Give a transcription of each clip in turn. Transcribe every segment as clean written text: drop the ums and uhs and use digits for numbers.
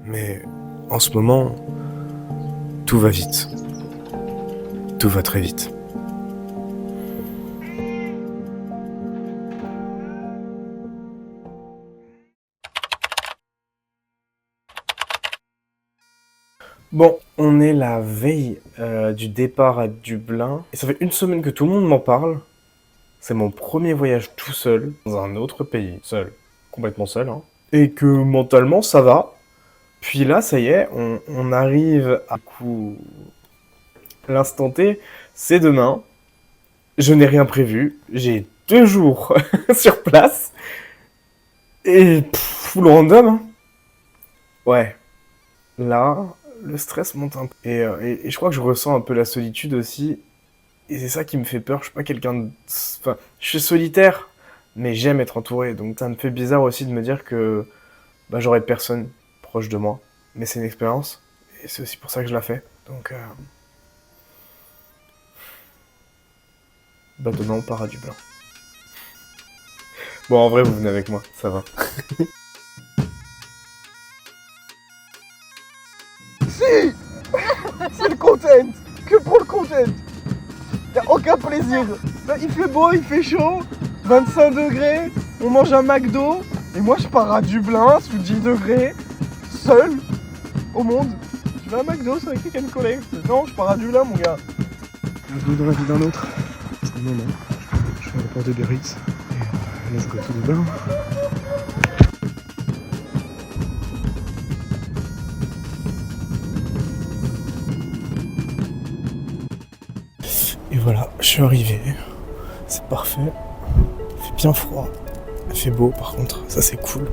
Mais en ce moment, tout va vite. Tout va très vite. Bon, on est la veille du départ à Dublin. Et ça fait une semaine que tout le monde m'en parle. C'est mon premier voyage tout seul, dans un autre pays, seul. Complètement seul, hein. Et que mentalement, ça va. Puis là, ça y est, on arrive à coup. L'instant T, c'est demain. Je n'ai rien prévu. J'ai 2 jours sur place. Et full random, hein. Ouais. Là, le stress monte un peu. Et je crois que je ressens un peu la solitude aussi. Et c'est ça qui me fait peur. Je suis pas quelqu'un de... Enfin, je suis solitaire, mais j'aime être entouré. Donc ça me fait bizarre aussi de me dire que j'aurai personne proche de moi. Mais c'est une expérience. Et c'est aussi pour ça que je la fais. Donc, demain on part à Dublin. Bon, en vrai, vous venez avec moi, ça va. Si c'est le content, que pour le content. Y'a aucun plaisir. Là, il fait beau, il fait chaud, 25 degrés, on mange un McDo, et moi je pars à Dublin sous 10 degrés, seul au monde. Je vais à McDo, c'est avec quelqu'un collègue. Non, je pars à Dublin, mon gars. Un bout dans la vie d'un autre. Non, non. Je suis à la porte de Biarritz. Et let's go to Dublin. Et voilà, je suis arrivé. C'est parfait. Il fait bien froid. Il fait beau par contre, ça c'est cool.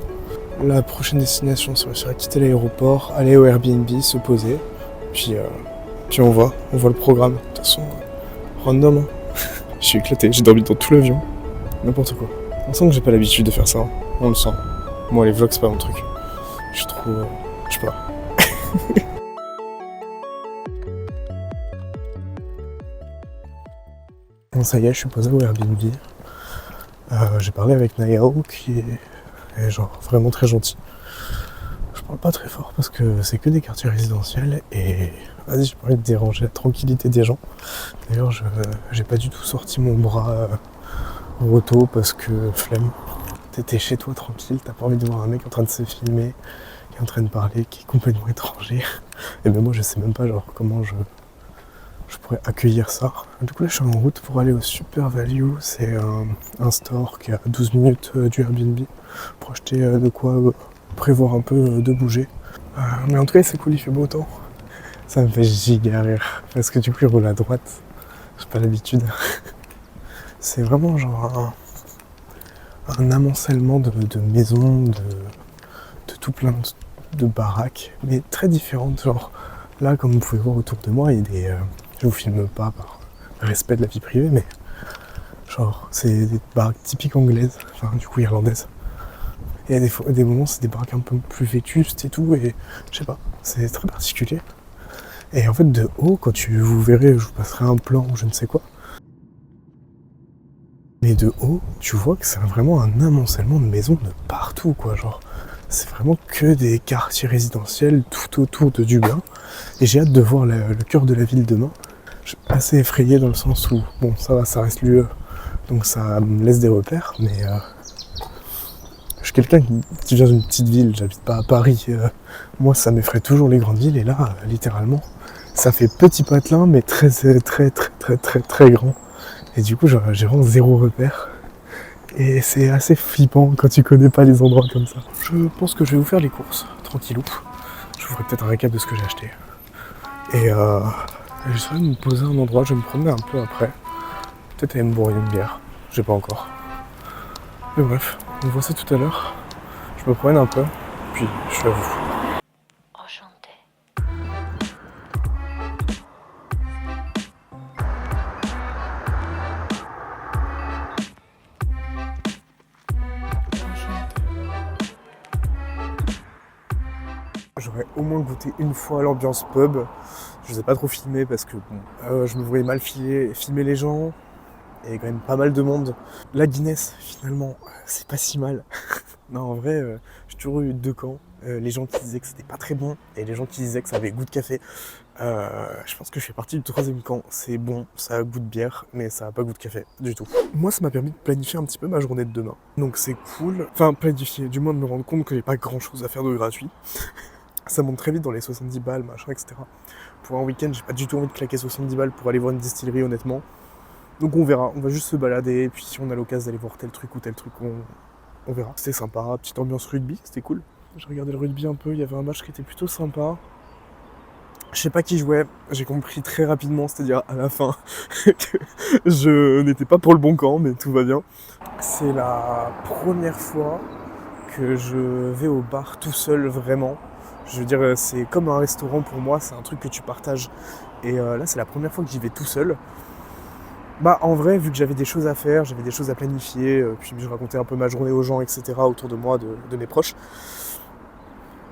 La prochaine destination serait quitter l'aéroport, aller au Airbnb, se poser. Puis on voit le programme. De toute façon, random. Hein. Je suis éclaté, j'ai dormi dans tout l'avion. N'importe quoi. On sent que j'ai pas l'habitude de faire ça. Hein. On le sent. Moi les vlogs c'est pas mon truc. Je suis trop... je sais pas. Bon, ça y est, je suis posé au Airbnb. J'ai parlé avec Nayao qui est genre vraiment très gentil. Je parle pas très fort parce que c'est que des quartiers résidentiels et vas-y, j'ai pas envie de déranger la tranquillité des gens. D'ailleurs, j'ai pas du tout sorti mon bras roto parce que flemme. T'étais chez toi tranquille, t'as pas envie de voir un mec en train de se filmer, qui est en train de parler, qui est complètement étranger. Et même moi, je sais même pas genre comment je pourrais accueillir ça. Du coup là je suis en route pour aller au Super Value, c'est un store qui est à 12 minutes du Airbnb pour acheter de quoi prévoir un peu de bouger. Mais en tout cas c'est cool, il fait beau temps. Ça me fait giga rire parce que du coup il roule à droite, j'ai pas l'habitude. C'est vraiment genre un amoncellement de maisons, de tout plein de baraques, mais très différentes. Genre là comme vous pouvez voir autour de moi il y a des... je vous filme pas par respect de la vie privée, mais genre c'est des baraques typiques anglaises, enfin du coup irlandaises. Et à des moments c'est des baraques un peu plus vétustes et tout, et je sais pas, c'est très particulier. Et en fait de haut, quand vous verrez, je vous passerai un plan ou je ne sais quoi. Mais de haut, tu vois que c'est vraiment un amoncellement de maisons de partout, quoi, genre. C'est vraiment que des quartiers résidentiels tout autour de Dublin. Et j'ai hâte de voir le cœur de la ville demain. Je suis assez effrayé dans le sens où, bon, ça va, ça reste l'UE, donc ça me laisse des repères, mais je suis quelqu'un qui vient d'une petite ville, j'habite pas à Paris. Moi, ça m'effraie toujours les grandes villes, et là, littéralement, ça fait petit patelin, mais très, très, très, très, très, très grand. Et du coup, j'ai vraiment zéro repère. Et c'est assez flippant quand tu connais pas les endroits comme ça. Je pense que je vais vous faire les courses, tranquillou. Je vous ferai peut-être un récap de ce que j'ai acheté. Et j'essaierai de me poser à un endroit, je vais me promener un peu après. Peut-être aller me bourrer une bière, je sais pas encore. Mais bref, on voit ça tout à l'heure. Je me promène un peu, puis je suis à vous. J'aurais au moins goûté une fois l'ambiance pub. Je les ai pas trop filmés parce que bon, je me voyais mal filmer les gens. Il y avait quand même pas mal de monde. La Guinness, finalement, c'est pas si mal. Non, en vrai, j'ai toujours eu deux camps. Les gens qui disaient que c'était pas très bon et les gens qui disaient que ça avait goût de café. Je pense que je fais partie du troisième camp. C'est bon, ça a goût de bière, mais ça a pas goût de café du tout. Moi, ça m'a permis de planifier un petit peu ma journée de demain. Donc c'est cool. Enfin, planifier, du moins de me rendre compte que j'ai pas grand chose à faire de gratuit. Ça monte très vite dans les 70 balles, machin, etc. Pour un week-end, j'ai pas du tout envie de claquer 70 balles pour aller voir une distillerie, honnêtement. Donc on verra, on va juste se balader, et puis si on a l'occasion d'aller voir tel truc ou tel truc, on verra. C'était sympa, petite ambiance rugby, c'était cool. J'ai regardé le rugby un peu, il y avait un match qui était plutôt sympa. Je sais pas qui jouait, j'ai compris très rapidement, c'est-à-dire à la fin, que je n'étais pas pour le bon camp, mais tout va bien. C'est la première fois que je vais au bar tout seul, vraiment. Je veux dire, c'est comme un restaurant pour moi, c'est un truc que tu partages. Et là, c'est la première fois que j'y vais tout seul. Bah, en vrai, vu que j'avais des choses à faire, j'avais des choses à planifier, puis je racontais un peu ma journée aux gens, etc., autour de moi, de mes proches,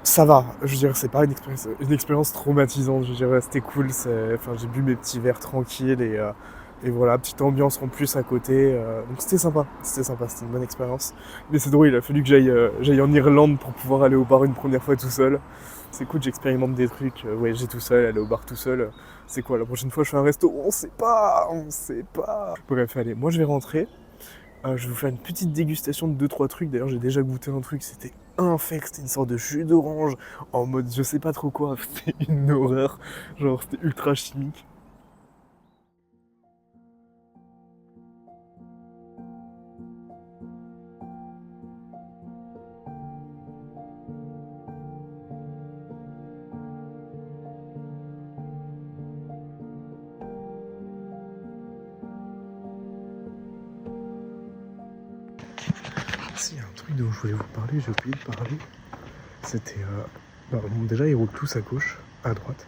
ça va. Je veux dire, c'est pas une expérience traumatisante. Je veux dire, c'était cool. Enfin, j'ai bu mes petits verres tranquilles et voilà, petite ambiance en plus à côté. Donc c'était sympa, c'était une bonne expérience. Mais c'est drôle, il a fallu que j'aille en Irlande pour pouvoir aller au bar une première fois tout seul. C'est cool, j'expérimente des trucs. Ouais, j'ai tout seul, aller au bar tout seul. C'est quoi, la prochaine fois je fais un resto? On sait pas. Bref, allez, moi je vais rentrer. Je vais vous faire une petite dégustation de 2-3 trucs. D'ailleurs, j'ai déjà goûté un truc, c'était infect, c'était une sorte de jus d'orange en mode je sais pas trop quoi. C'était une horreur. Genre, c'était ultra chimique. Si, il y a un truc dont je voulais vous parler, j'ai oublié de parler. C'était. Bon, déjà, ils roulent tous à gauche, à droite.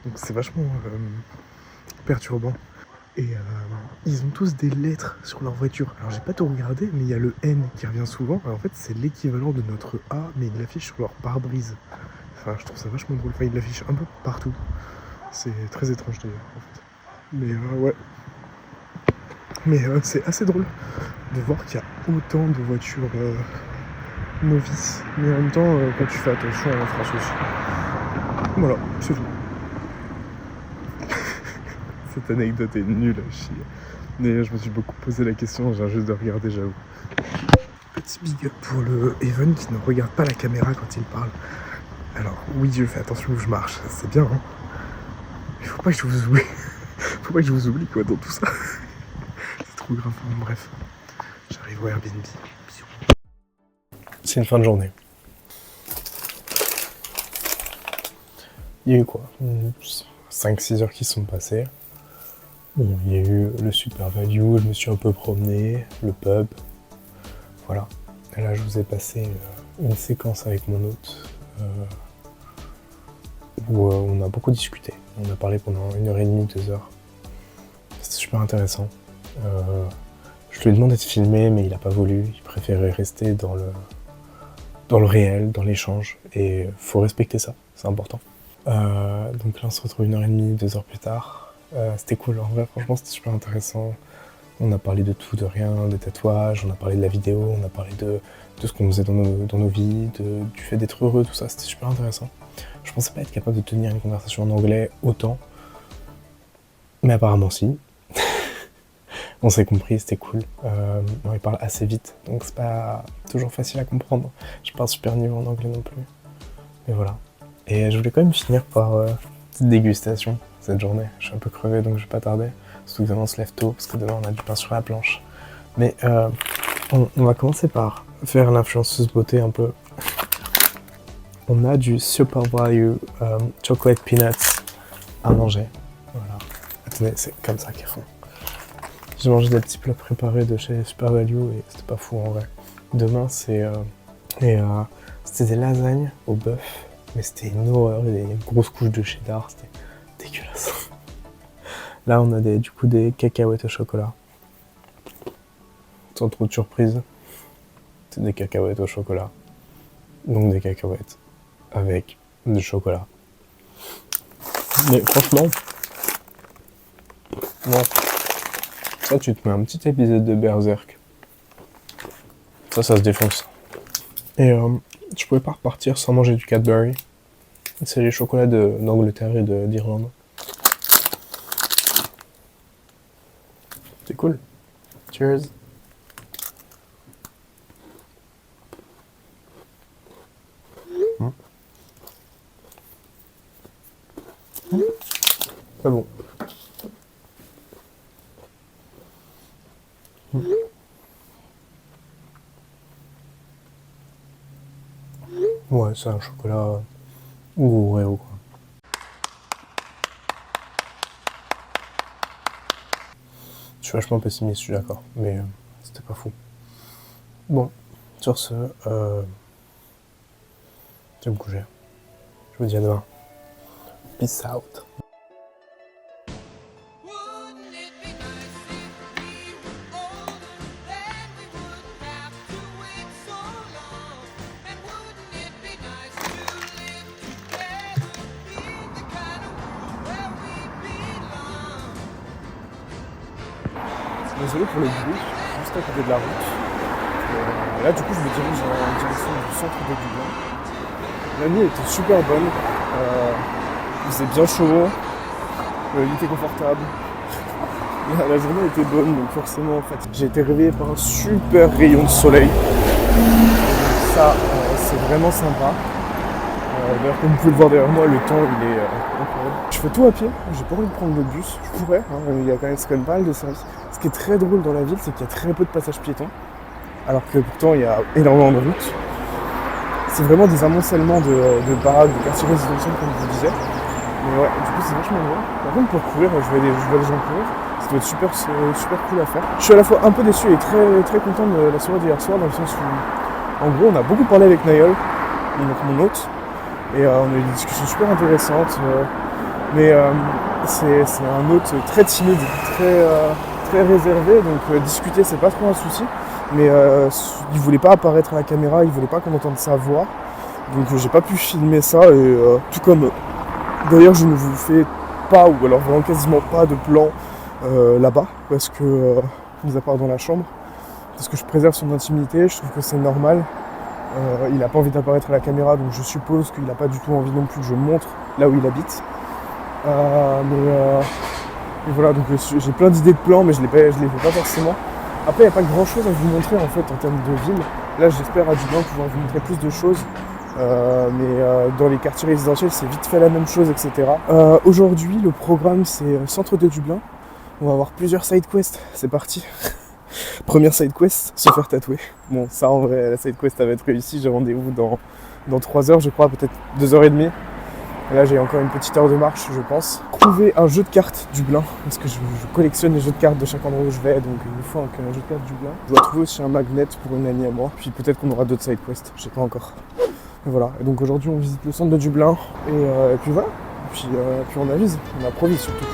Donc c'est vachement perturbant. Et ils ont tous des lettres sur leur voiture. Alors j'ai pas tout regardé, mais il y a le N qui revient souvent. Alors, en fait, c'est l'équivalent de notre A, mais ils l'affichent sur leur pare-brise. Enfin, je trouve ça vachement drôle. Enfin, ils l'affichent un peu partout. C'est très étrange d'ailleurs, en fait. Mais ouais. Mais c'est assez drôle de voir qu'il y a autant de voitures novices. Mais en même temps, quand tu fais attention en France aussi. Voilà, c'est tout. Cette anecdote est nulle à chier. Mais je me suis beaucoup posé la question, j'ai juste de regarder, j'avoue. Petit big up pour le Evan qui ne regarde pas la caméra quand il parle. Alors, oui, je fais attention où je marche, c'est bien, hein. Mais faut pas que je vous oublie. Faut pas que je vous oublie, quoi, dans tout ça. C'est trop grave. Bon, bref, j'arrive au Airbnb. Bisous. C'est une fin de journée. Il y a eu quoi 5-6 heures qui sont passées. Bon, il y a eu le Super Value, je me suis un peu promené, le pub, voilà. Et là, je vous ai passé une séquence avec mon hôte où on a beaucoup discuté. On a parlé pendant 1h30, 2 heures. C'était super intéressant. Je lui ai demandé de filmer, mais il n'a pas voulu. Il préférait rester dans le réel, dans l'échange. Et il faut respecter ça, c'est important. Donc là, on se retrouve 1h30, 2 heures plus tard. C'était cool, en vrai, franchement, c'était super intéressant. On a parlé de tout, de rien, des tatouages, on a parlé de la vidéo, on a parlé de ce qu'on faisait dans nos vies, du fait d'être heureux, tout ça, c'était super intéressant. Je pensais pas être capable de tenir une conversation en anglais autant, mais apparemment si. On s'est compris, c'était cool. Il parle assez vite, donc c'est pas toujours facile à comprendre. Je parle super niveau en anglais non plus. Mais voilà. Et je voulais quand même finir par petite dégustation cette journée. Je suis un peu crevé, donc je vais pas tarder. Surtout que demain on se lève tôt, parce que demain on a du pain sur la planche. Mais on va commencer par faire l'influenceuse beauté un peu. On a du Super Value Chocolate Peanuts à manger. Voilà. Attendez, c'est comme ça qu'ils font. J'ai mangé des petits plats préparés de chez Super Value et c'était pas fou en vrai. Demain c'était des lasagnes au bœuf, mais c'était une horreur, il y avait une grosse couche de cheddar, c'était dégueulasse. Là on a du coup des cacahuètes au chocolat. Sans trop de surprise, c'est des cacahuètes au chocolat. Donc des cacahuètes avec du chocolat. Mais franchement, non. Ça, tu te mets un petit épisode de Berserk. Ça se défonce. Et je pouvais pas repartir sans manger du Cadbury. C'est les chocolats d'Angleterre et d'Irlande. C'est cool. Cheers. Pas bon. Ouais, c'est un chocolat ou Oreo quoi. Je suis vachement pessimiste, je suis d'accord, mais c'était pas fou. Bon, sur ce, je vais me coucher. Je vous dis à demain. Peace out. Wouldn't it be nice if we were older? Then we wouldn't have to wait so long. And wouldn't it be nice to live together in the kind of world where we belong? Désolé pour le bruit, juste à côté de la route. Là, du coup, je me dirige en direction du centre de Dublin. La nuit était super bonne. Il faisait bien chaud. Le lit était confortable. La journée était bonne, donc forcément, en fait, j'ai été réveillé par un super rayon de soleil. Ça, c'est vraiment sympa. D'ailleurs, comme vous pouvez le voir derrière moi, le temps, il est incroyable. Je fais tout à pied. J'ai pas envie de prendre le bus. Je pourrais. Il y a c'est quand même pas mal de services. Ce qui est très drôle dans la ville, c'est qu'il y a très peu de passages piétons. Alors que pourtant, il y a énormément de routes. C'est vraiment des amoncellements de baraques, de quartiers résidentiels, comme je vous disais. Mais ouais, du coup, c'est vachement loin. Par contre, pour courir, je vois les gens courir. Ça doit être super cool à faire. Je suis à la fois un peu déçu et très content de la soirée d'hier soir, dans le sens où, en gros, on a beaucoup parlé avec Niall, mon hôte. Et on a eu des discussions super intéressantes. Mais c'est un hôte très timide, très réservé. Donc discuter, c'est pas trop un souci. Mais il voulait pas apparaître à la caméra, il voulait pas qu'on entende sa voix. Donc j'ai pas pu filmer ça. Et tout comme d'ailleurs je ne vous fais pas, ou alors vraiment quasiment pas de plan là-bas. Parce que, mis à part dans la chambre, parce que je préserve son intimité, je trouve que c'est normal. Il n'a pas envie d'apparaître à la caméra, donc je suppose qu'il n'a pas du tout envie non plus que je montre là où il habite. Mais voilà, donc j'ai plein d'idées de plans, mais je les fais pas forcément. Après, il n'y a pas grand chose à vous montrer en fait en termes de ville. Là, j'espère à Dublin pouvoir vous montrer plus de choses. Mais dans les quartiers résidentiels, c'est vite fait la même chose, etc. Aujourd'hui, le programme, c'est centre de Dublin. On va avoir plusieurs side quests. C'est parti. Première side quest, se faire tatouer. Bon, ça en vrai, la side quest va être réussie. J'ai rendez-vous dans 3 heures, je crois, peut-être 2h30. Et là, j'ai encore une petite heure de marche, je pense. Trouver un jeu de cartes Dublin, parce que je collectionne les jeux de cartes de chaque endroit où je vais, donc il me faut un jeu de cartes Dublin. Je dois trouver aussi un magnet pour une amie à moi, puis peut-être qu'on aura d'autres side quests, je sais pas encore. Et voilà, et donc aujourd'hui on visite le centre de Dublin, et puis voilà, puis on avise, on improvise surtout.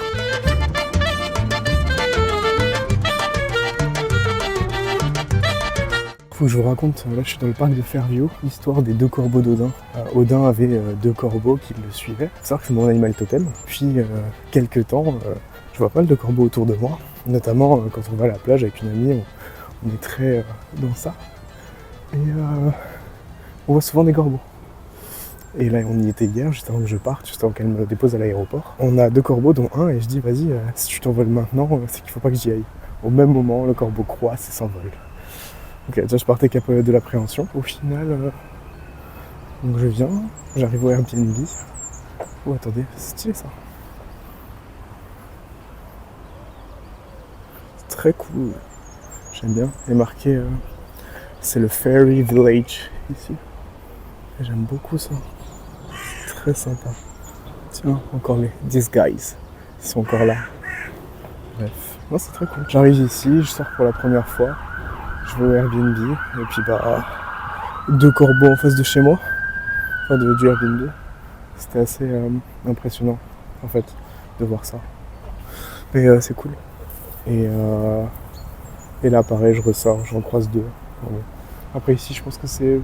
Faut que je vous raconte, là je suis dans le parc de Fairview, l'histoire des 2 corbeaux d'Odin. Odin avait 2 corbeaux qui le suivaient. Faut savoir que c'est mon animal totem. Puis quelques temps, je vois pas mal de corbeaux autour de moi. Notamment quand on va à la plage avec une amie, on est très dans ça. Et on voit souvent des corbeaux. Et là on y était hier, juste avant que je parte, juste avant qu'elle me dépose à l'aéroport. On a 2 corbeaux dont un, et je dis vas-y, si tu t'envoles maintenant, c'est qu'il faut pas que j'y aille. Au même moment, le corbeau croisse et s'envole. Ok, déjà je partais qu'à de l'appréhension. Au final, donc je viens, j'arrive au Airbnb. Oh attendez, c'est stylé ça. C'est très cool. J'aime bien. Il est marqué, c'est le Fairy Village ici. Et j'aime beaucoup ça. C'est très sympa. Tiens, encore these guys. Ils sont encore là. Bref, non, c'est très cool. J'arrive ici, je sors pour la première fois. Je vais au Airbnb, et puis 2 corbeaux en face de chez moi, enfin du Airbnb. C'était assez impressionnant, en fait, de voir ça. Mais c'est cool. Et là, pareil, je ressors, j'en croise 2. Bon. Après ici, je pense que c'est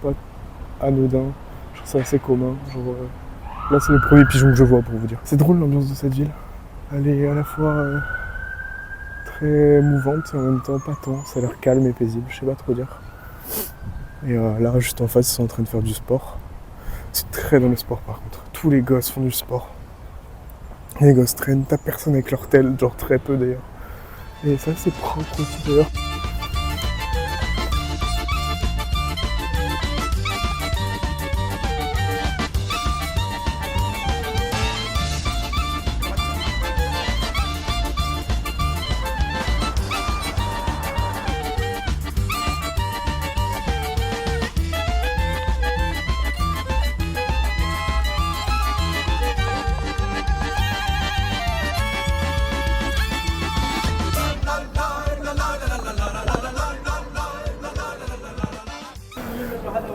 pas anodin, je trouve ça assez commun. Genre, là, c'est le premier pigeon que je vois, pour vous dire. C'est drôle l'ambiance de cette ville. Elle est à la fois très mouvante et en même temps pas tant, ça a l'air calme et paisible, je sais pas trop dire. Et là, juste en face, ils sont en train de faire du sport. C'est très dans le sport par contre. Tous les gosses font du sport. Les gosses traînent, t'as personne avec leur tel, genre très peu d'ailleurs. Et ça, c'est propre aussi d'ailleurs.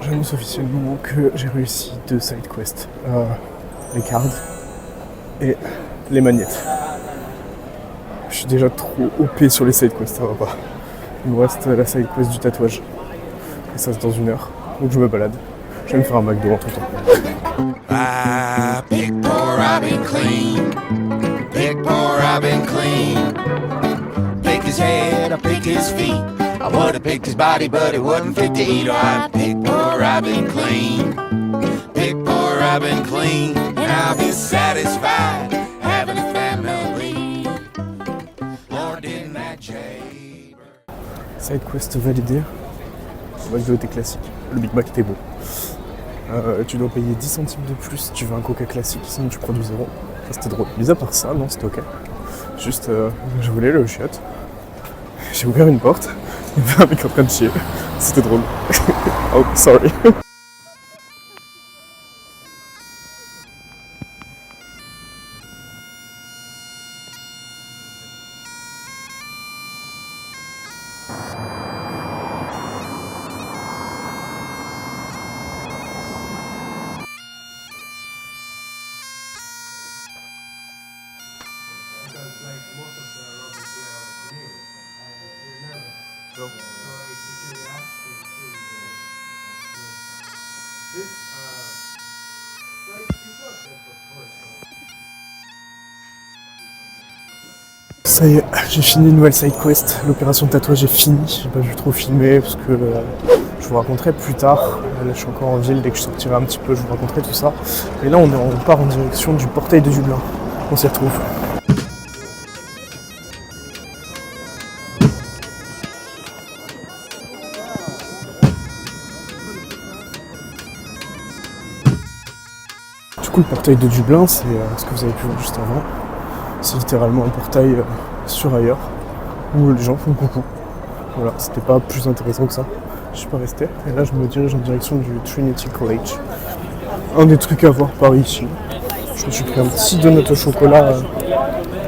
J'annonce officiellement que j'ai réussi 2 side quests. Les cards et les magnettes. Je suis déjà trop OP sur les side quests, ça va pas. Il me reste la side quest du tatouage. Et ça c'est dans 1 heure. Donc je me balade. Je vais me faire un McDo entre temps. I pick poor Robin clean. Pick poor Robin clean. Pick his head, I pick his feet. I would have picked his body, but it wouldn't fit to eat. Oh, I pick poor Robin clean. Pick poor Robin clean. And I'll be satisfied having a family. Lord, didn't that jay? Side quest validé. Le McDo était classique. Le Big Mac était bon. Tu dois payer 10 centimes de plus si tu veux un Coca classique, sinon tu prends du 0. Ça c'était drôle. Mis à part ça, non, c'était ok. Juste, je voulais le chiotte. J'ai ouvert une porte, il y avait un mec en train de chier. C'était drôle. Oh, sorry. Ça y est, j'ai fini une nouvelle side quest. L'opération de tatouage est finie. J'ai pas dû trop filmer parce que je vous raconterai plus tard. Là, je suis encore en ville. Dès que je sortirai un petit peu, je vous raconterai tout ça. Et là, on part en direction du portail de Dublin. On s'y retrouve. Du coup, le portail de Dublin, c'est ce que vous avez pu voir juste avant. C'est littéralement un portail sur ailleurs où les gens font coucou. Voilà, c'était pas plus intéressant que ça. Je suis pas resté. Et là, je me dirige en direction du Trinity College. Un des trucs à voir par ici. Je me suis pris un petit donut au chocolat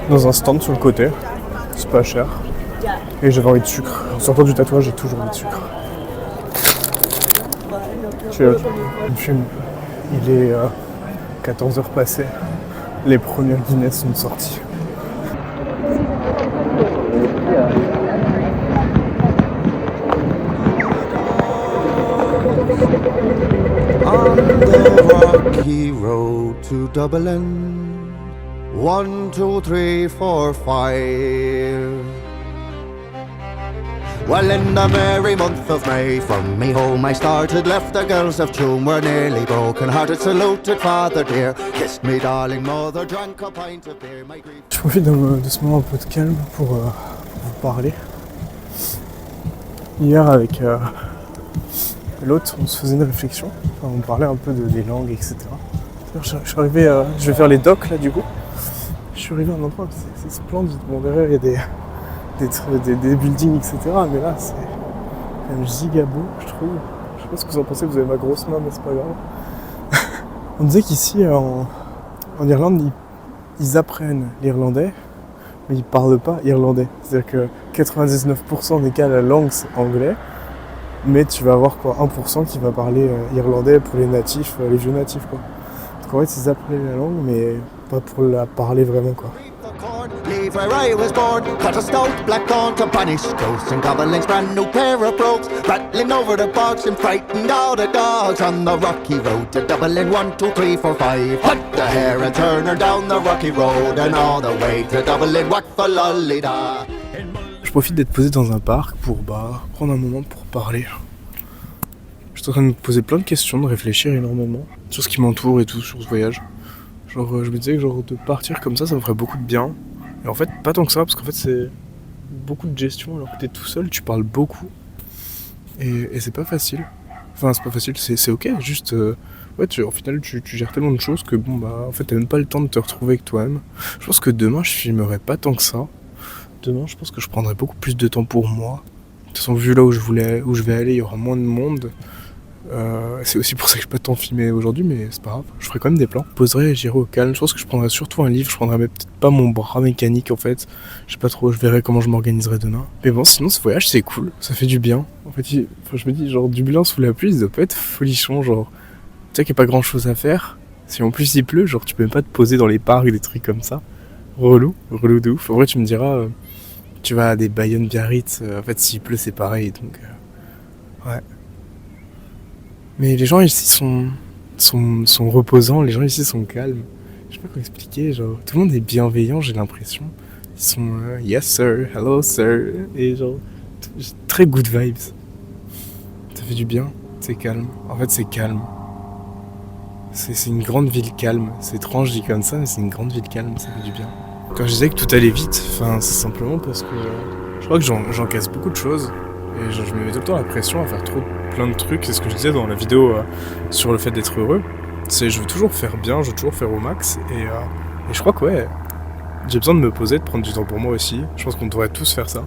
dans un stand sur le côté. C'est pas cher. Et j'avais envie de sucre. En sortant du tatouage, j'ai toujours envie de sucre. Cheers. Il est 14h passées. Les premières Guinness sont sorties. On the rocky road to Dublin, 1, 2, 3, 4, 5. Well, in the merry month of May, from me home I started, left the girls of Tuam were nearly broken-hearted, saluted father dear, kissed me darling mother, drank a pint of beer, my grief. Je profite de ce moment un peu de calme pour vous parler. Hier avec l'autre, on se faisait une réflexion, enfin, on parlait un peu des langues, etc. Je suis arrivé, je vais faire les docks là du coup. Je suis arrivé à un endroit, c'est splendide. Bon, derrière il y a des buildings, etc. Mais là c'est quand même giga beau, je trouve. Je sais pas ce que vous en pensez, vous avez ma grosse main, mais c'est pas grave. On disait qu'ici en Irlande, ils apprennent l'irlandais, mais ils parlent pas irlandais. C'est-à-dire que 99% des cas, la langue c'est anglais, mais tu vas avoir quoi, 1% qui va parler irlandais pour les natifs, les vieux natifs quoi. Donc en fait, ils apprennent la langue, mais pas pour la parler vraiment quoi. Leave where I was born, cut a stout black corn to punish ghosts and goblins, brand new pair of brogues, rattling over the bogs and frightened all the dogs on the rocky road to Dublin. 1, 2, 3, 4, 5. Hunt the hare and turn her down the rocky road and all the way to Dublin. What for lolly-da. Je profite d'être posé dans un parc pour prendre un moment pour parler. Je suis en train de me poser plein de questions, de réfléchir énormément sur ce qui m'entoure et tout, sur ce voyage. Genre, je me disais que genre, de partir comme ça me ferait beaucoup de bien. Et en fait, pas tant que ça, parce qu'en fait, c'est beaucoup de gestion. Alors que t'es tout seul, tu parles beaucoup. Et c'est pas facile. Enfin, c'est pas facile, c'est ok, juste... ouais, au final, tu gères tellement de choses que bon, bah, en fait, t'as même pas le temps de te retrouver avec toi-même. Je pense que demain, je filmerai pas tant que ça. Demain, je pense que je prendrai beaucoup plus de temps pour moi. De toute façon, vu là où je vais aller, il y aura moins de monde. C'est aussi pour ça que je peux pas tant filmer aujourd'hui, mais c'est pas grave. Je ferai quand même des plans. Je poserai, j'irai au calme. Je pense que je prendrai surtout un livre. Je prendrai peut-être pas mon bras mécanique en fait. Je sais pas trop. Je verrai comment je m'organiserai demain. Mais bon, sinon ce voyage c'est cool. Ça fait du bien. En fait, je me dis genre Dublin sous la pluie, ça doit pas être folichon. Genre, tu sais qu'il y a pas grand chose à faire. Si en plus il pleut, genre tu peux même pas te poser dans les parcs, des trucs comme ça. Relou de ouf. En vrai, tu me diras, tu vas à des Bayonne Biarritz. En fait, s'il pleut, c'est pareil. Donc, ouais. Mais les gens ici sont reposants, les gens ici sont calmes. Je sais pas comment expliquer, genre, tout le monde est bienveillant, j'ai l'impression. Ils sont yes sir, hello sir, et genre, très good vibes. Ça fait du bien, c'est calme. En fait, c'est calme. C'est une grande ville calme. C'est étrange dit comme ça, mais c'est une grande ville calme, ça fait du bien. Quand je disais que tout allait vite, enfin, c'est simplement parce que je crois que j'encaisse beaucoup de choses. Et je me mets tout le temps la pression à faire plein de trucs. C'est ce que je disais dans la vidéo sur le fait d'être heureux. C'est je veux toujours faire bien, je veux toujours faire au max. Et je crois que ouais, j'ai besoin de me poser, de prendre du temps pour moi aussi. Je pense qu'on devrait tous faire ça.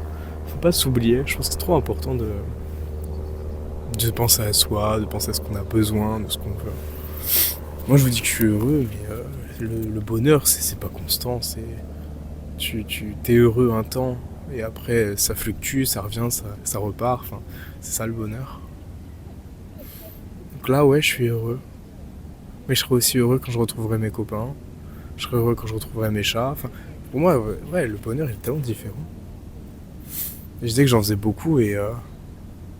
Faut pas s'oublier. Je pense que c'est trop important de penser à soi, de penser à ce qu'on a besoin, de ce qu'on veut. Moi je vous dis que je suis heureux, mais le bonheur c'est pas constant. T'es heureux un temps. Et après, ça fluctue, ça revient, ça repart. Enfin, c'est ça le bonheur. Donc là, ouais, je suis heureux. Mais je serai aussi heureux quand je retrouverai mes copains. Je serai heureux quand je retrouverai mes chats. Enfin, pour moi, ouais, le bonheur est tellement différent. Et je disais que j'en faisais beaucoup et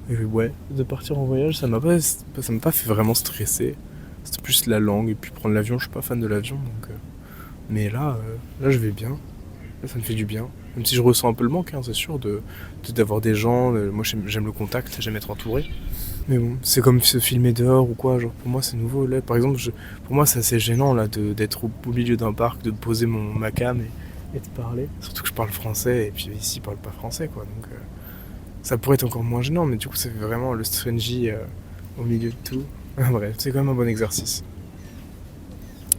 ouais, de partir en voyage, ça m'a pas fait vraiment stresser. C'était plus la langue et puis prendre l'avion. Je suis pas fan de l'avion, donc. Mais là, je vais bien. Là, ça me fait du bien. Même si je ressens un peu le manque, hein, c'est sûr, d'avoir des gens. Moi, j'aime le contact, j'aime être entouré. Mais bon, c'est comme se filmer dehors ou quoi. Genre, pour moi, c'est nouveau. Là, par exemple, pour moi, c'est assez gênant là, d'être au milieu d'un parc, de poser ma cam et de parler. Surtout que je parle français et puis ici, ils parlent pas français, quoi. Donc, ça pourrait être encore moins gênant, mais du coup, ça fait vraiment le strangy au milieu de tout. Bref, c'est quand même un bon exercice.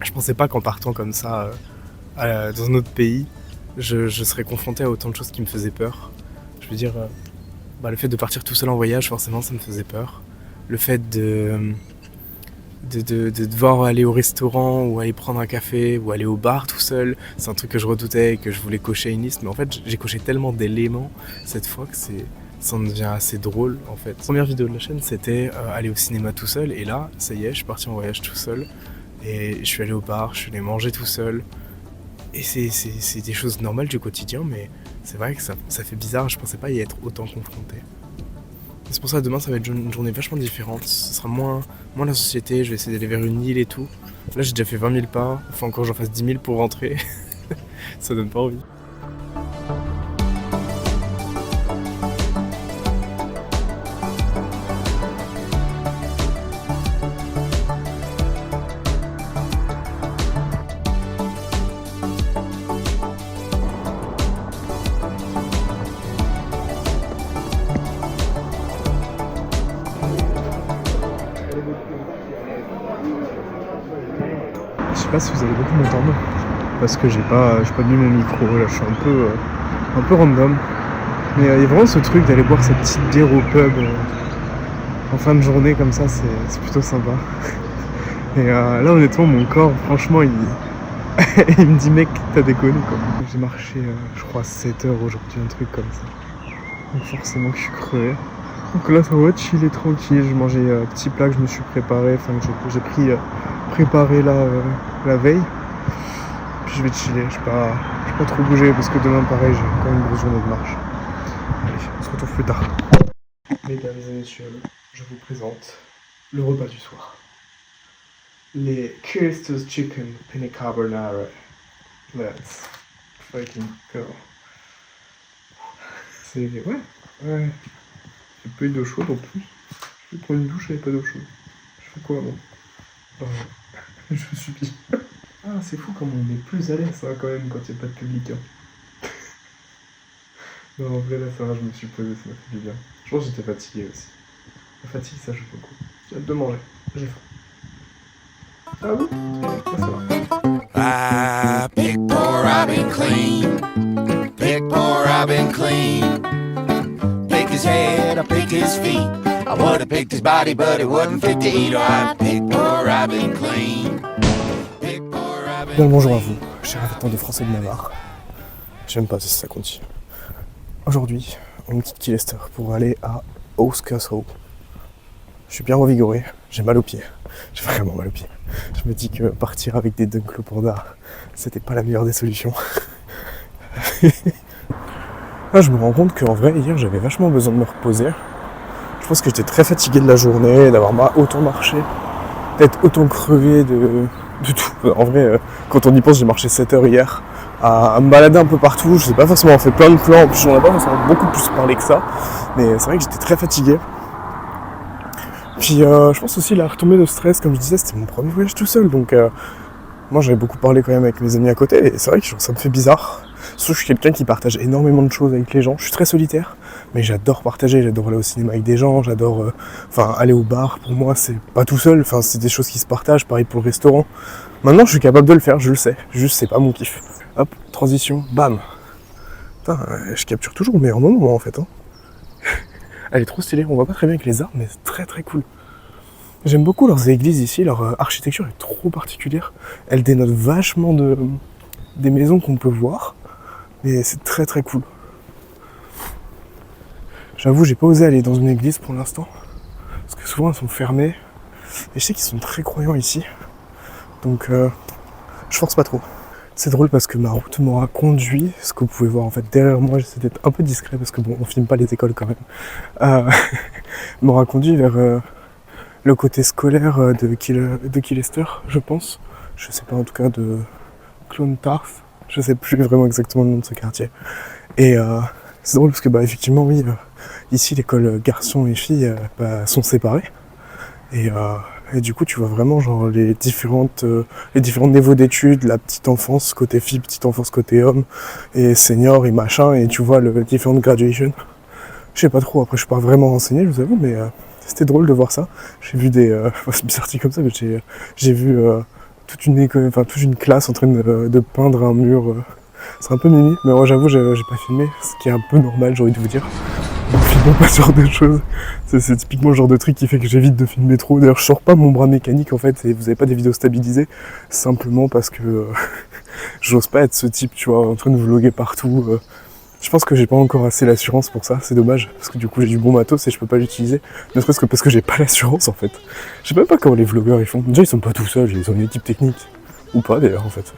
Je pensais pas qu'en partant comme ça dans un autre pays, je serais confronté à autant de choses qui me faisaient peur. Je veux dire, le fait de partir tout seul en voyage, forcément, ça me faisait peur. Le fait de devoir aller au restaurant ou aller prendre un café ou aller au bar tout seul, c'est un truc que je redoutais et que je voulais cocher une liste. Mais en fait, j'ai coché tellement d'éléments cette fois que ça en devient assez drôle en fait. La première vidéo de la chaîne, c'était aller au cinéma tout seul. Et là, ça y est, je suis parti en voyage tout seul. Et je suis allé au bar, je suis allé manger tout seul. Et c'est des choses normales du quotidien, mais c'est vrai que ça fait bizarre, je pensais pas y être autant confronté. Et c'est pour ça que demain ça va être une journée vachement différente, ce sera moins la société, je vais essayer d'aller vers une île et tout. Là j'ai déjà fait 20 000 pas, il faut encore que j'en fasse 10 000 pour rentrer, ça donne pas envie. Je sais pas si vous allez beaucoup m'entendre parce que j'ai pas mis mon micro, là je suis un peu random. Mais il y a vraiment ce truc d'aller boire cette petite bière au pub en fin de journée comme ça, c'est plutôt sympa. Et là honnêtement mon corps franchement il me dit mec t'as déconné quoi. J'ai marché je crois 7 heures aujourd'hui, un truc comme ça. Donc forcément que je suis crevé. Donc là ça va chiller tranquille, je mangeais un petit plat que je me suis préparé, enfin que j'ai préparé la veille. Puis je vais chiller, je vais pas trop bouger parce que demain pareil j'ai quand même une grosse journée de marche. Allez, on se retrouve plus tard. Mesdames et messieurs, je vous présente le repas du soir. Les Kirsten's Chicken Penne Carbonara. Let's fucking go. C'est... ouais. J'ai pas eu d'eau chaude en plus. Je vais prendre une douche avec pas d'eau chaude. Je fais quoi, moi Je suis pis. Ah, c'est fou comme on est plus à l'aise, hein, quand même, quand il n'y a pas de public. Hein. Non, en vrai, là, ça va, je me suis posé, ça m'a fait du bien. Je pense que j'étais fatigué aussi. La fatigue, ça joue beaucoup. J'ai hâte de manger. J'ai faim. Ah oui? Ça va. Ah, pick poor Robin clean. Pick poor Robin clean. Pick his head, I pick his feet. I would have picked his body, but it wasn't fit to eat. Or I pick poor Robin clean. Pick poor Robin Bien le bonjour à vous, chers habitants de France et de Navarre. J'aime pas si ça continue. Aujourd'hui, on quitte Killester pour aller à Howth Castle. Je suis bien revigoré, j'ai mal aux pieds. J'ai vraiment mal aux pieds. Je me dis que partir avec des Dunklo Panda, c'était pas la meilleure des solutions. Là, je me rends compte qu'en vrai, hier, j'avais vachement besoin de me reposer. Je pense que j'étais très fatigué de la journée, d'avoir autant marché, d'être autant crevé de tout. En vrai, quand on y pense, j'ai marché 7 heures hier, à me balader un peu partout. Je sais pas forcément fait plein de plans, en plus j'en ai pas forcément beaucoup plus parlé que ça. Mais c'est vrai que j'étais très fatigué. Puis je pense aussi la retombée de stress, comme je disais, c'était mon premier voyage tout seul. Donc moi j'avais beaucoup parlé quand même avec mes amis à côté. Et c'est vrai que ça me fait bizarre. Sauf que je suis quelqu'un qui partage énormément de choses avec les gens. Je suis très solitaire, mais j'adore partager, j'adore aller au cinéma avec des gens, j'adore aller au bar. Pour moi, c'est pas tout seul, c'est des choses qui se partagent, pareil pour le restaurant. Maintenant, je suis capable de le faire, je le sais. Juste, c'est pas mon kiff. Hop, transition, bam. Putain, je capture toujours le meilleur moment, moi, en fait. Hein. Elle est trop stylée, on voit pas très bien avec les arbres, mais c'est très très cool. J'aime beaucoup leurs églises ici, leur architecture est trop particulière. Elle dénote vachement des maisons qu'on peut voir. Mais c'est très très cool. J'avoue, j'ai pas osé aller dans une église pour l'instant. Parce que souvent elles sont fermées. Et je sais qu'ils sont très croyants ici. Donc je force pas trop. C'est drôle parce que ma route m'aura conduit, ce que vous pouvez voir en fait derrière moi, j'essaie d'être un peu discret parce que bon, on filme pas les écoles quand même. M'aura conduit vers le côté scolaire de Killester, je pense. Je sais pas, en tout cas de Clontarf. Je sais plus vraiment exactement le nom de ce quartier. Et c'est drôle parce que effectivement oui, ici l'école garçons et filles sont séparées. Et du coup tu vois vraiment genre les différents niveaux d'études, la petite enfance côté fille, petite enfance côté homme, et senior et machin, et tu vois les différentes graduations. Je sais pas trop, après je suis pas vraiment renseigné, je vous avoue, mais c'était drôle de voir ça. J'ai vu c'est bizarre dit comme ça, mais j'ai vu toute une classe en train de peindre un mur. C'est un peu mimi, mais moi j'avoue j'ai pas filmé, ce qui est un peu normal, j'ai envie de vous dire. Donc filmons pas ce genre de choses. C'est typiquement le genre de truc qui fait que j'évite de filmer trop. D'ailleurs je sors pas mon bras mécanique en fait, et vous avez pas des vidéos stabilisées, simplement parce que j'ose pas être ce type, tu vois, en train de vlogger partout. Je pense que j'ai pas encore assez l'assurance pour ça, c'est dommage, parce que du coup j'ai du bon matos et je peux pas l'utiliser, ne serait-ce que parce que j'ai pas l'assurance en fait. Je sais même pas comment les vlogueurs ils font. Déjà ils sont pas tout seuls, ils ont une équipe technique. Ou pas d'ailleurs en fait.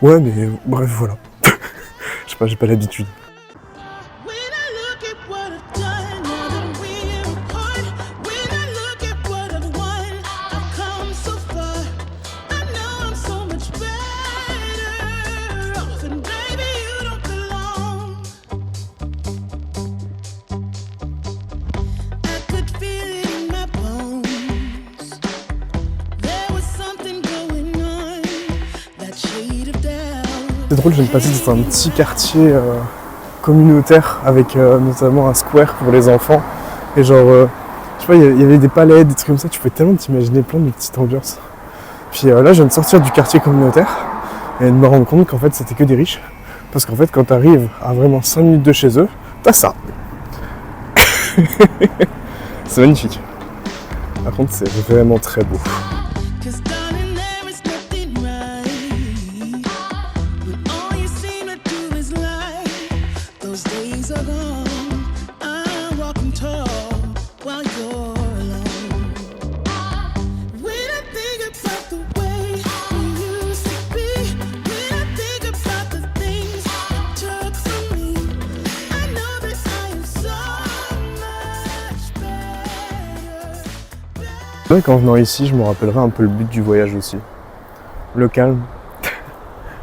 Ouais mais bref voilà. Je sais pas, j'ai pas l'habitude. When I look at what I've done, now that we're apart. When I look at what I've won, I've come so far. I know I'm so much better off, and baby you don't belong. I could feel it in my bones. There was something going on, that shade of doubt. C'est drôle, je viens de passer dans un petit quartier communautaire avec notamment un square pour les enfants. Et genre, je sais pas, il y avait des palais, des trucs comme ça, tu peux tellement t'imaginer plein de petites ambiances. Puis là, je viens de sortir du quartier communautaire et de me rendre compte qu'en fait, c'était que des riches. Parce qu'en fait, quand t'arrives à vraiment 5 minutes de chez eux, t'as ça. C'est magnifique. Par contre, c'est vraiment très beau. 'Cause darling, there is nothing right. When all you seem to do is lie. Those days are gone. I'm walking tall while you're alone. When I think about the way we used to be, when I think about the things you took from me, I know that I am so much better. C'est vrai qu'en venant ici, je me rappellerai un peu le but du voyage aussi. Le calme.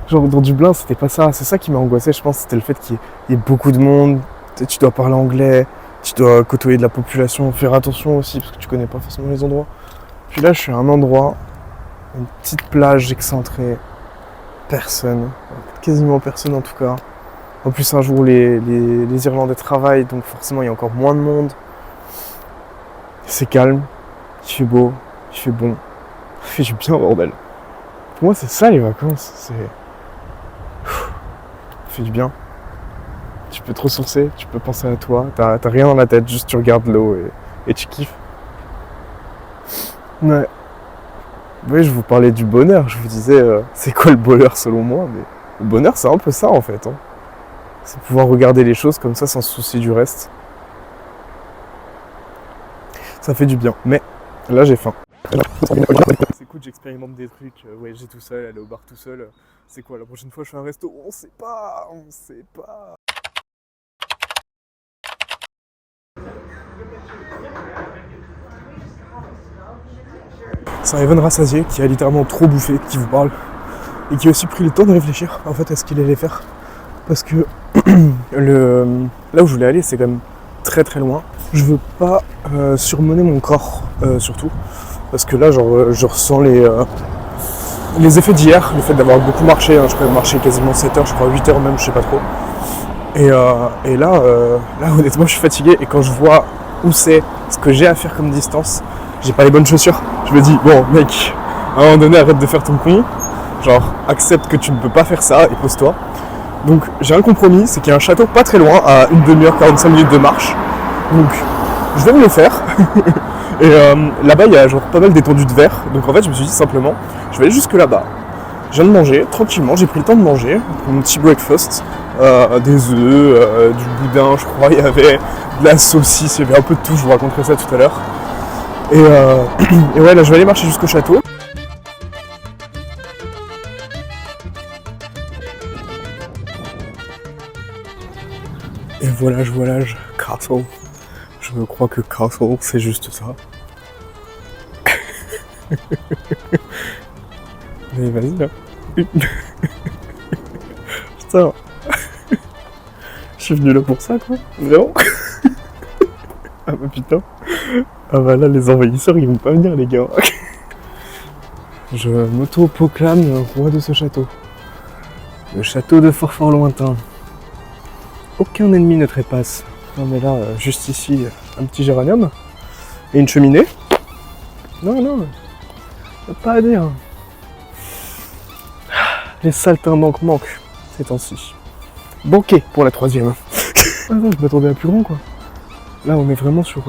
Genre dans Dublin, c'était pas ça. C'est ça qui m'a angoissé, je pense. C'était le fait qu'il y ait beaucoup de monde. Tu dois parler anglais. Tu dois côtoyer de la population, faire attention aussi parce que tu connais pas forcément les endroits. Puis là, je suis à un endroit, une petite plage excentrée, personne, quasiment personne en tout cas. En plus, un jour, les Irlandais travaillent, donc forcément, il y a encore moins de monde. C'est calme, il fait beau, il fait bon, il fait du bien, bordel. Pour moi, c'est ça les vacances, ça fait du bien. Tu peux te ressourcer, tu peux penser à toi, t'as rien dans la tête, juste tu regardes l'eau et tu kiffes. Ouais. Oui, je vous parlais du bonheur, je vous disais, c'est quoi le bonheur selon moi, mais le bonheur, c'est un peu ça en fait. Hein. C'est pouvoir regarder les choses comme ça sans se soucier du reste. Ça fait du bien, mais là j'ai faim. C'est cool, j'expérimente des trucs, voyager tout seul, aller au bar tout seul. C'est quoi, la prochaine fois je fais un resto? On sait pas. C'est Evan Rassasier qui a littéralement trop bouffé, qui vous parle, et qui a aussi pris le temps de réfléchir en fait à ce qu'il allait faire. Parce que là où je voulais aller, c'est quand même très très loin. Je veux pas surmener mon corps, surtout. Parce que là, genre, je ressens les effets d'hier, le fait d'avoir beaucoup marché. Hein, je peux marcher quasiment 7 heures, je crois 8 heures même, je sais pas trop. Et là, honnêtement, je suis fatigué. Et quand je vois où c'est, ce que j'ai à faire comme distance, j'ai pas les bonnes chaussures. Je me dis, bon, mec, à un moment donné, arrête de faire ton con. Genre, accepte que tu ne peux pas faire ça et pose-toi. Donc, j'ai un compromis, c'est qu'il y a un château pas très loin, à une demi-heure, 45 minutes de marche. Donc, je vais me le faire. Et là-bas, il y a genre pas mal d'étendues de verre. Donc, en fait, je me suis dit simplement, je vais aller jusque là-bas. Je viens de manger, tranquillement, j'ai pris le temps de manger. Mon petit breakfast. Des œufs, du boudin, je crois. Il y avait de la saucisse, il y avait un peu de tout. Je vous raconterai ça tout à l'heure. Et ouais, là, je vais aller marcher jusqu'au château. Et voilà, castle. Je crois que castle, c'est juste ça. Mais vas-y là. Putain. Je suis venu là pour ça quoi. Vraiment. Ah bah putain. Ah bah là les envahisseurs ils vont pas venir les gars. Je m'auto-proclame roi de ce château. Le château de fort lointain. Aucun ennemi ne trépasse. Non mais là, juste ici, un petit géranium. Et une cheminée. Non, y'a pas à dire. Les saltimbanques manquent ces temps-ci. Banquet pour la 3e. Ah non, je m'attendais à plus grand quoi. Là on est vraiment sur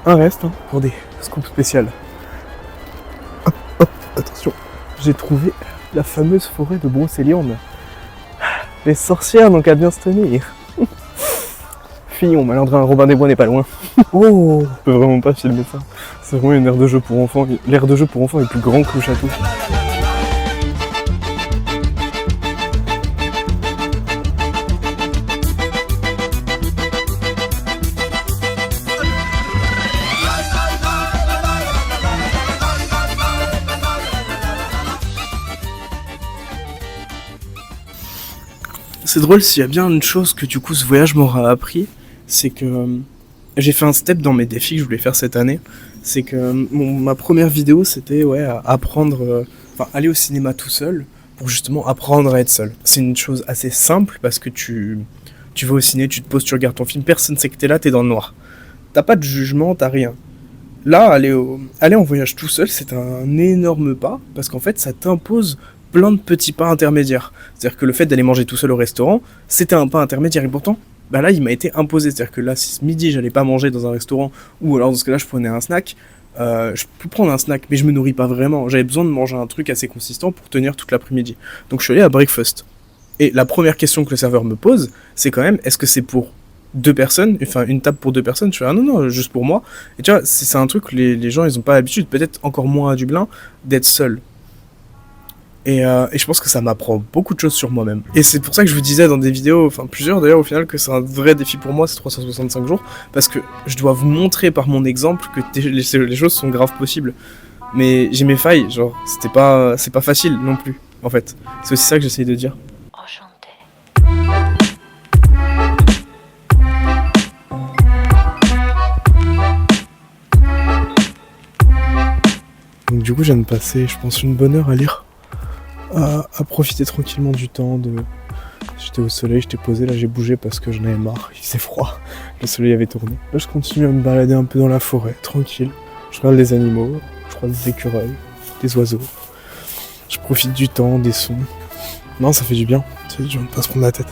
un reste hein, pour des scoops spéciales. Hop, attention. J'ai trouvé la fameuse forêt de Brocéliande. Les sorcières n'ont qu'à bien se tenir. Fillon, malandrin, Robin des Bois n'est pas loin. Oh, on peut vraiment pas filmer ça. C'est vraiment une aire de jeu pour enfants. L'aire de jeu pour enfants est plus grand que le château. C'est drôle, s'il y a bien une chose que du coup ce voyage m'aura appris, c'est que j'ai fait un step dans mes défis que je voulais faire cette année. C'est que ma première vidéo c'était apprendre, aller au cinéma tout seul pour justement apprendre à être seul. C'est une chose assez simple parce que tu vas au ciné, tu te poses, tu regardes ton film, personne sait que t'es là, t'es dans le noir. T'as pas de jugement, t'as rien. Là, aller en voyage tout seul, c'est un énorme pas parce qu'en fait ça t'impose plein de petits pas intermédiaires. C'est-à-dire que le fait d'aller manger tout seul au restaurant, c'était un pas intermédiaire et pourtant, là il m'a été imposé. C'est-à-dire que là, si ce midi j'allais pas manger dans un restaurant ou alors dans ce cas-là je prenais un snack, je peux prendre un snack mais je me nourris pas vraiment. J'avais besoin de manger un truc assez consistant pour tenir toute l'après-midi. Donc je suis allé à breakfast. Et la première question que le serveur me pose, c'est quand même, est-ce que c'est pour 2 personnes, enfin une table pour 2 personnes? Je fais, ah non, juste pour moi. Et tu vois, c'est un truc que les gens ils ont pas l'habitude, peut-être encore moins à Dublin, d'être seul. Et je pense que ça m'apprend beaucoup de choses sur moi-même. Et c'est pour ça que je vous disais dans des vidéos, plusieurs d'ailleurs au final, que c'est un vrai défi pour moi, ces 365 jours, parce que je dois vous montrer par mon exemple que les choses sont graves possibles. Mais j'ai mes failles, genre, c'est pas facile non plus, en fait. C'est aussi ça que j'essaye de dire. Enchanté. Donc du coup, je viens de passer, je pense, une bonne heure à lire, à profiter tranquillement du temps. J'étais au soleil, j'étais posé, là j'ai bougé parce que j'en avais marre, il faisait froid, le soleil avait tourné. Là je continue à me balader un peu dans la forêt, tranquille. Je regarde les animaux, je croise des écureuils, des oiseaux. Je profite du temps, des sons. Non, ça fait du bien, ça fait du bien de pas se prendre la tête.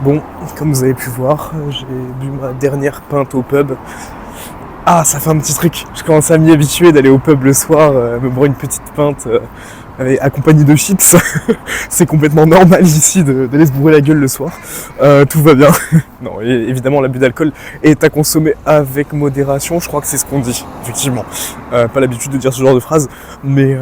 Bon, comme vous avez pu voir, j'ai bu ma dernière pinte au pub. Ah, ça fait un petit truc. Je commence à m'y habituer d'aller au pub le soir, me boire une petite pinte accompagnée de chips. C'est complètement normal ici d'aller se bourrer la gueule le soir. Tout va bien. Non, évidemment, l'abus d'alcool est à consommer avec modération. Je crois que c'est ce qu'on dit, effectivement. Pas l'habitude de dire ce genre de phrase, mais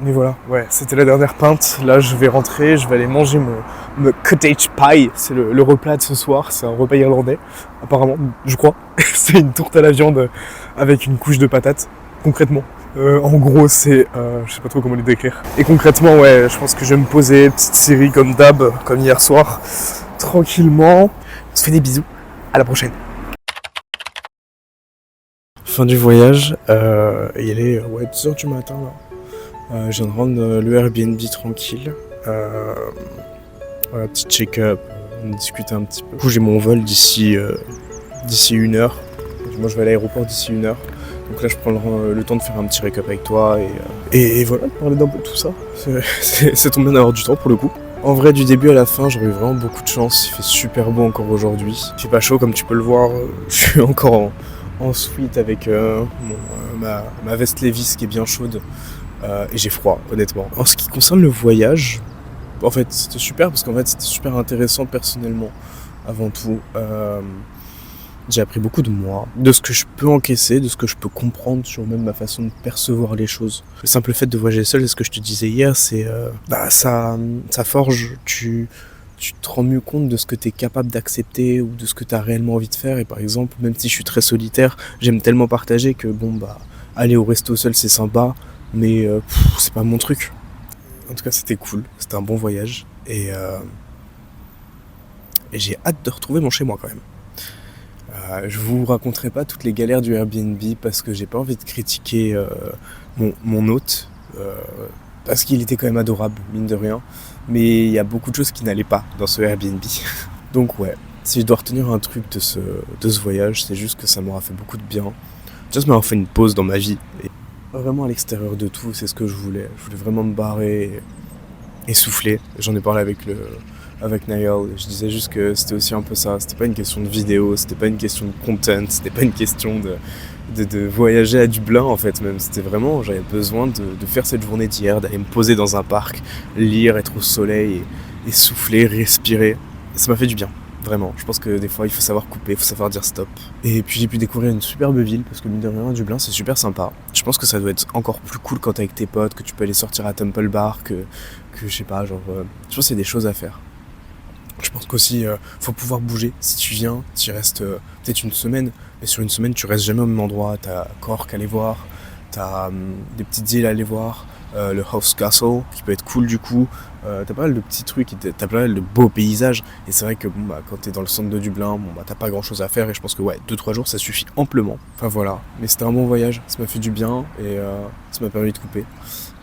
voilà. Ouais, c'était la dernière pinte. Là, je vais rentrer, je vais aller manger mon cottage pie. C'est le repas de ce soir. C'est un repas irlandais, apparemment, je crois. C'est une tourte à la viande avec une couche de patates, concrètement. En gros, c'est... je sais pas trop comment le décrire. Et concrètement, ouais, je pense que je vais me poser, petite série comme d'hab, comme hier soir, tranquillement. On se fait des bisous, à la prochaine. Fin du voyage, il est 10h du matin là. Je viens de rendre le Airbnb tranquille. Voilà, petit check-up, on discute un petit peu. Du coup, j'ai mon vol d'ici 1 heure. Moi, je vais à l'aéroport d'ici 1 heure. Donc là, je prends le temps de faire un petit récap avec toi et voilà, de parler d'un peu de tout ça. Ça tombe bien d'avoir du temps pour le coup. En vrai, du début à la fin, j'aurais eu vraiment beaucoup de chance. Il fait super beau encore aujourd'hui. Il fait pas chaud, comme tu peux le voir. Je suis encore en sweat avec ma veste Levi's qui est bien chaude. Et j'ai froid, honnêtement. En ce qui concerne le voyage, en fait, c'était super parce qu'en fait, c'était super intéressant personnellement, avant tout. J'ai appris beaucoup de moi, de ce que je peux encaisser, de ce que je peux comprendre sur même ma façon de percevoir les choses. Le simple fait de voyager seul, c'est ce que je te disais hier, c'est ça forge, tu te rends mieux compte de ce que tu es capable d'accepter ou de ce que tu as réellement envie de faire. Et par exemple, même si je suis très solitaire, j'aime tellement partager que aller au resto seul c'est sympa, mais c'est pas mon truc. En tout cas, c'était cool, c'était un bon voyage et j'ai hâte de retrouver mon chez moi quand même. Je vous raconterai pas toutes les galères du Airbnb parce que j'ai pas envie de critiquer mon hôte parce qu'il était quand même adorable, mine de rien, mais il y a beaucoup de choses qui n'allaient pas dans ce Airbnb. Donc ouais, si je dois retenir un truc de ce voyage, c'est juste que ça m'aura fait beaucoup de bien. Juste m'avoir fait une pause dans ma vie et vraiment à l'extérieur de tout, c'est ce que je voulais. Je voulais vraiment me barrer et souffler. J'en ai parlé avec Niall, je disais juste que c'était aussi un peu ça, c'était pas une question de vidéo, c'était pas une question de content, c'était pas une question de voyager à Dublin en fait même, c'était vraiment, j'avais besoin de faire cette journée d'hier, d'aller me poser dans un parc, lire, être au soleil et souffler, respirer, et ça m'a fait du bien, vraiment. Je pense que des fois il faut savoir couper, il faut savoir dire stop. Et puis j'ai pu découvrir une superbe ville, parce que mine de rien, Dublin c'est super sympa. Je pense que ça doit être encore plus cool quand t'es avec tes potes, que tu peux aller sortir à Temple Bar, que je sais pas, genre, je pense qu'il y a des choses à faire. Je pense qu'aussi, faut pouvoir bouger. Si tu viens, tu restes peut-être une semaine, mais sur une semaine, tu restes jamais au même endroit. T'as Cork à aller voir, t'as des petites îles à aller voir, le House Castle, qui peut être cool du coup. T'as pas mal de petits trucs, t'as pas mal de beaux paysages. Et c'est vrai que quand t'es dans le centre de Dublin, t'as pas grand-chose à faire. Et je pense que 2-3 jours, ça suffit amplement. Enfin voilà, mais c'était un bon voyage, ça m'a fait du bien et ça m'a permis de couper.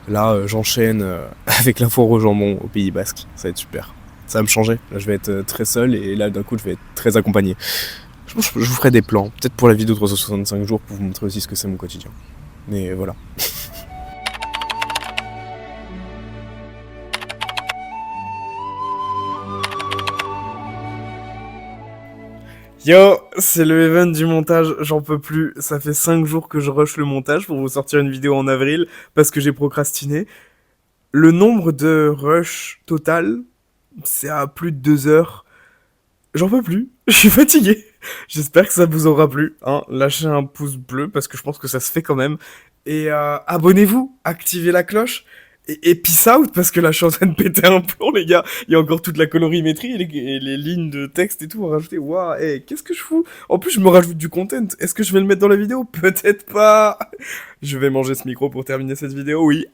Là, j'enchaîne avec la foire au jambon au Pays Basque, ça va être super. Ça va me changer, là je vais être très seul et là d'un coup je vais être très accompagné. Je pense que je vous ferai des plans, peut-être pour la vidéo de 365 jours pour vous montrer aussi ce que c'est mon quotidien. Mais voilà. Yo, c'est le event du montage, j'en peux plus. Ça fait 5 jours que je rush le montage pour vous sortir une vidéo en avril parce que j'ai procrastiné. Le nombre de rush total, c'est à plus de 2 heures. J'en peux plus, je suis fatigué. J'espère que ça vous aura plu. Lâchez un pouce bleu parce que je pense que ça se fait quand même. Et abonnez-vous, activez la cloche. Et peace out parce que là je suis en train de péter un plomb les gars. Il y a encore toute la colorimétrie et les lignes de texte et tout à rajouter. Waouh, qu'est-ce que je fous? En plus je me rajoute du content. Est-ce que je vais le mettre dans la vidéo? Peut-être pas. Je vais manger ce micro pour terminer cette vidéo, oui.